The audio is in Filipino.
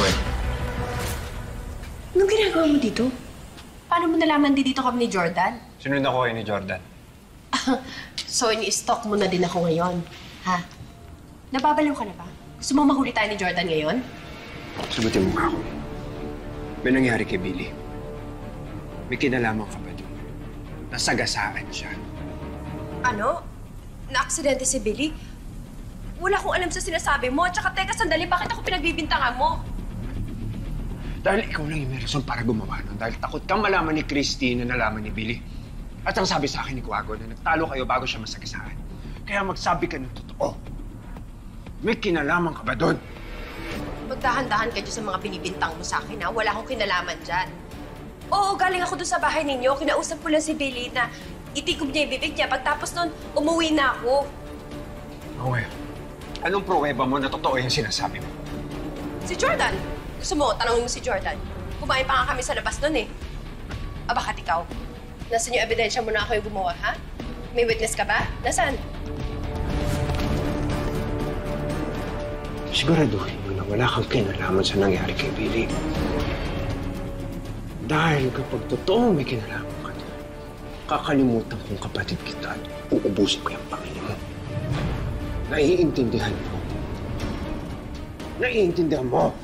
Well, Anong ginagawa mo dito? Paano mo nalaman dito kami ni Jordan? sinunod ako kayo ni Jordan. So, ini-stalk mo na din ako ngayon, ha? Nababaliw ka na ba? Gusto mo mahuli tayo ni Jordan ngayon? Sagutin mo nga ako. May nangyari kay Billy. May kinalaman ka ba doon? Nasagasaan siya. Ano? Na-aksidente si Billy? Wala akong alam sa sinasabi mo. At saka, teka, sandali, bakit ako pinagbibintangan mo? Dahil ikaw lang yung may rason para gumawa nun. Dahil takot kang malaman ni Christine na nalaman ni Billy. At ang sabi sa akin ni Kuwago na nagtalo kayo bago siya masagasaan. Kaya magsabi ka ng totoo. May kinalaman ka ba doon? Magdahan-dahan ka dyan sa mga binibintang mo sa akin, ha? Wala akong kinalaman dyan. Oo, galing ako doon sa bahay ninyo. Kinausap ko lang si Billy na itikom niya yung bibig niya. Pagtapos nun, umuwi na ako. Okay. Anong pruweba mo na totoo yung sinasabi mo? Si Jordan. Gusto mo, tanongin mo si Jordan. Kumain pa nga kami sa labas nun, eh. Bakit ikaw? Nasaan yung ebidensya mo na ako yung gumawa, ha? May witness ka ba? Nasaan? Siguraduhin mo na wala kang kinalaman sa nangyari kay Billy. Dahil kapag totoo may kinalaman ka doon, kakalimutan kong kapatid kita at uubusin ko yung pamilya mo. Naiintindihan mo? Naiintindihan mo?